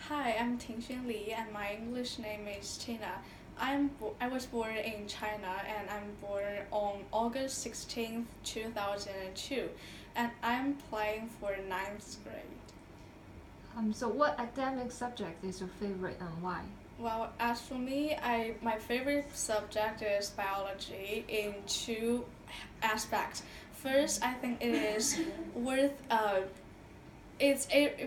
Hi, I'm Tingxuan and my English name is Tina. I was born in China and I'm born on August 16th, 2002, and I'm playing for ninth grade. So what academic subject is your favorite and why? Well, as for me, my favorite subject is biology in two aspects. First, I think it is worth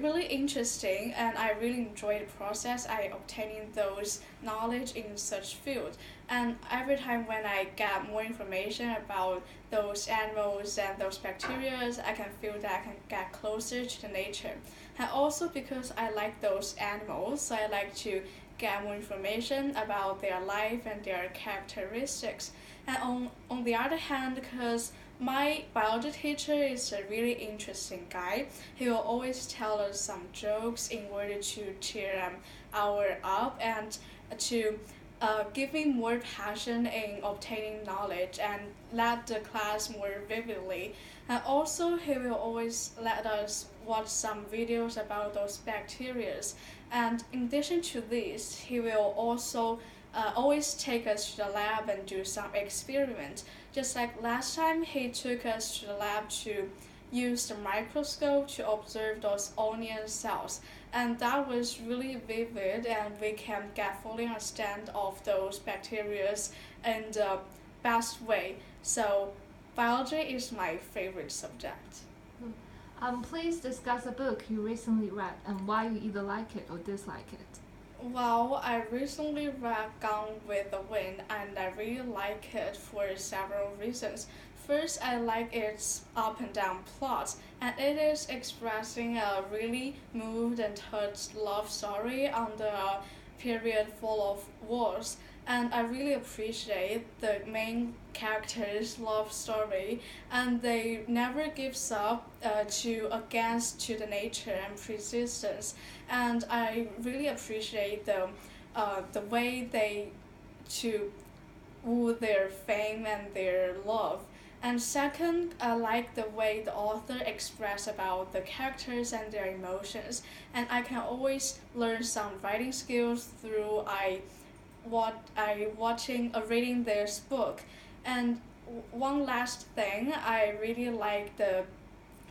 really interesting and I really enjoy the process I obtaining those knowledge in such field. And every time when I get more information about those animals and those bacteria, I can feel that I can get closer to the nature. And also because I like those animals, so I like to get more information about their life and their characteristics. And on the other hand, because my biology teacher is a really interesting guy. He will always tell us some jokes in order to cheer our up and to give me more passion in obtaining knowledge and let the class more vividly. And also, he will always let us watch some videos about those bacteria. And in addition to this, he will also always take us to the lab and do some experiments. Just like last time, he took us to the lab to use the microscope to observe those onion cells. And that was really vivid, and we can get fully understand of those bacteria in the best way. So, biology is my favorite subject. Please discuss a book you recently read and why you either like it or dislike it. Well, I recently read Gone with the Wind and I really like it for several reasons. First, I like its up and down plot, and it is expressing a really moved and touched love story on the period full of wars. And I really appreciate the main character's love story, and they never gives up to against to the nature and persistence. And I really appreciate the way they to woo their fame and their love. And second, I like the way the author express about the characters and their emotions, and I can always learn some writing skills through I watching reading this book. And one last thing, I really like the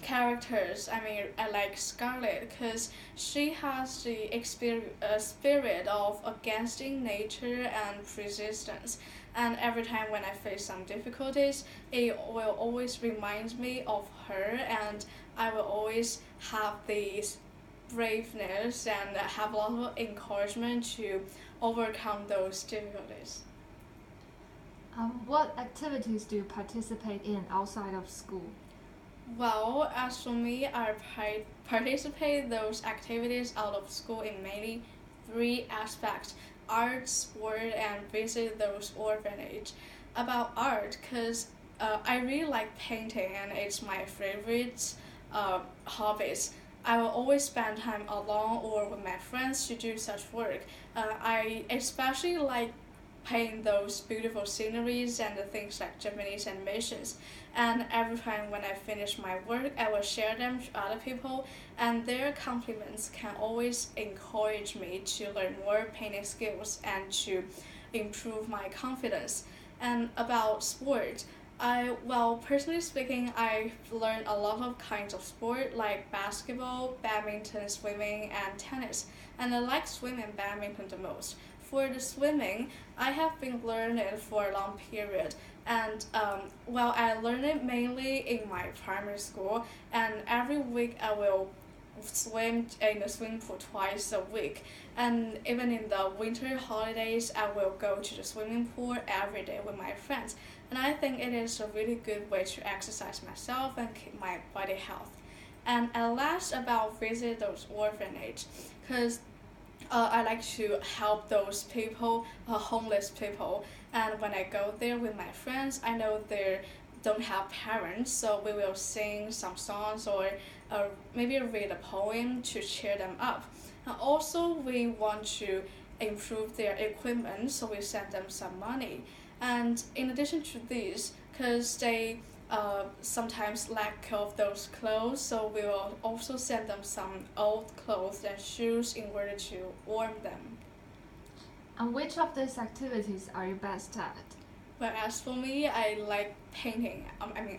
characters. I mean, I like Scarlett because she has the spirit of against nature and persistence. And every time when I face some difficulties, it will always remind me of her, and I will always have this braveness and have a lot of encouragement to overcome those difficulties. What activities do you participate in outside of school? Well, as for me, I participate those activities out of school in mainly three aspects: art, sport, and visit those orphanage. About art, because I really like painting and it's my favorite hobbies. I will always spend time alone or with my friends to do such work. I especially like paint those beautiful sceneries and the things like Japanese animations. And every time when I finish my work, I will share them to other people, and their compliments can always encourage me to learn more painting skills and to improve my confidence. And about sport, personally speaking, I've learned a lot of kinds of sport like basketball, badminton, swimming, and tennis. And I like swimming and badminton the most. For the swimming, I have been learning it for a long period, and I learn it mainly in my primary school, and every week I will swim in the swimming pool twice a week. And even in the winter holidays, I will go to the swimming pool every day with my friends. And I think it is a really good way to exercise myself and keep my body health. And at last, about visit those orphanage, because I like to help those people, homeless people. And when I go there with my friends, I know they don't have parents, so we will sing some songs or maybe read a poem to cheer them up. And also, we want to improve their equipment, so we send them some money. And in addition to this, because they sometimes lack of those clothes, so we will also send them some old clothes and shoes in order to warm them. And which of these activities are you best at? But as for me, I like painting,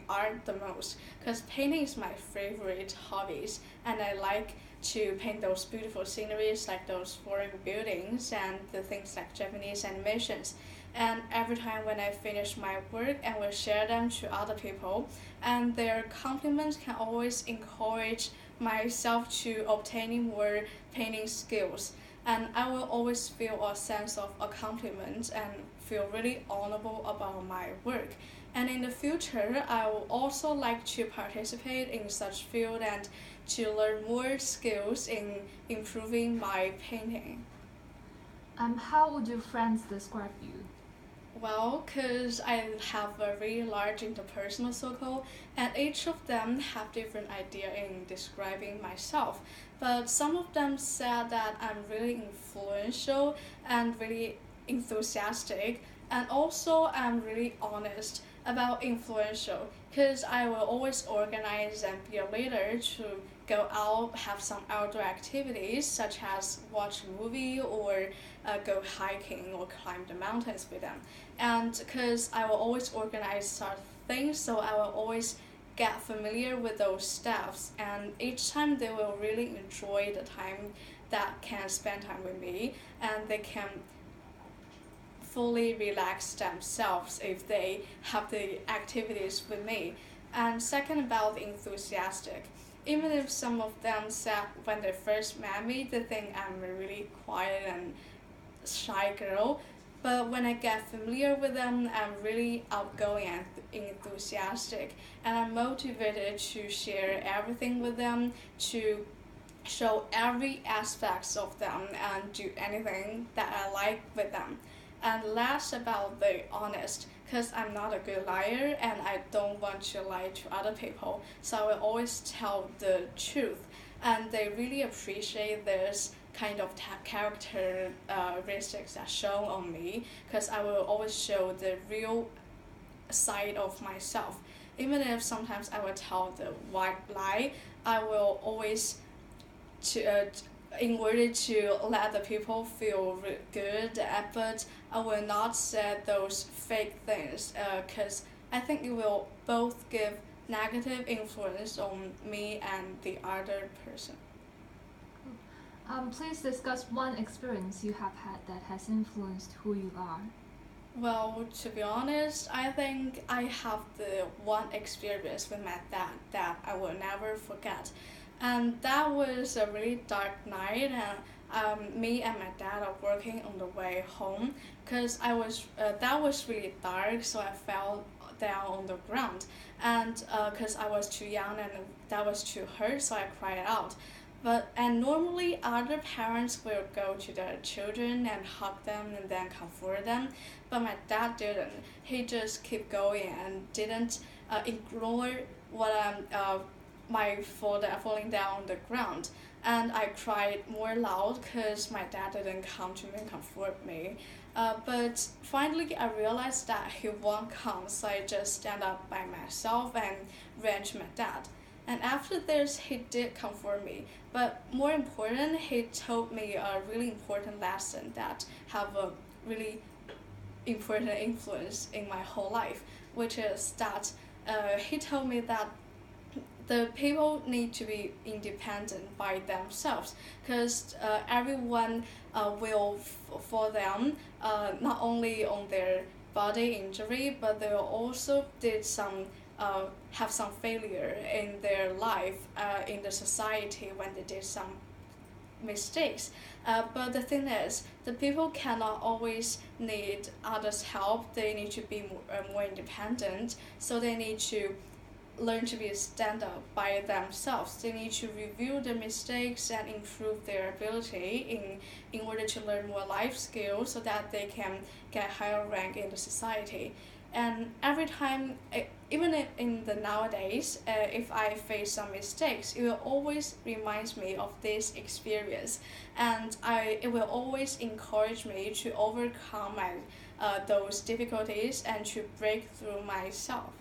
art the most, because painting is my favorite hobbies, and I like to paint those beautiful sceneries like those foreign buildings and the things like Japanese animations. And every time when I finish my work and will share them to other people, and their compliments can always encourage myself to obtaining more painting skills, and I will always feel a sense of accomplishment and feel really honorable about my work. And in the future, I will also like to participate in such field and to learn more skills in improving my painting. How would your friends describe you? Well, because I have a very large interpersonal circle, and each of them have different idea in describing myself. But some of them said that I'm really influential and really enthusiastic, and also I'm really honest about influential, because I will always organize and be a leader to go out, have some outdoor activities such as watch a movie or go hiking or climb the mountains with them. And because I will always organize such things, so I will always get familiar with those steps, and each time they will really enjoy the time that can spend time with me, and they can fully relax themselves if they have the activities with me. And second, about the enthusiastic. Even if some of them said when they first met me, they think I'm a really quiet and shy girl, but when I get familiar with them, I'm really outgoing and enthusiastic, and I'm motivated to share everything with them, to show every aspects of them and do anything that I like with them. And last, about the honest, because I'm not a good liar and I don't want to lie to other people, so I will always tell the truth. And they really appreciate this kind of characteristics that shown on me, because I will always show the real side of myself. Even if sometimes I will tell the white lie, I will always in order to let the people feel good, but I will not say those fake things, because I think it will both give negative influence on me and the other person. Please discuss one experience you have had that has influenced who you are. Well, to be honest, I think I have the one experience with my dad that I will never forget. And that was a really dark night, and me and my dad are working on the way home, because that was really dark, so I fell down on the ground, and because I was too young and that was too hurt, so I cried out. And normally other parents will go to their children and hug them and then comfort them, but my dad didn't. He just kept going and didn't ignore what my falling down on the ground. And I cried more loud because my dad didn't come to me and comfort me. But finally I realized that he won't come, so I just stand up by myself and ran to my dad. And after this, he did comfort me. But more important, he told me a really important lesson that have a really important influence in my whole life, which is that he told me that the people need to be independent by themselves, because everyone will for them not only on their body injury, but they will also did some have some failure in their life in the society when they did some mistakes. But the thing is, the people cannot always need others' help. They need to be more independent, so they need to learn to be a stand-up by themselves. They need to review their mistakes and improve their ability in order to learn more life skills so that they can get higher rank in the society. And every time, even in the nowadays, if I face some mistakes, it will always reminds me of this experience, and it will always encourage me to overcome my those difficulties and to break through myself.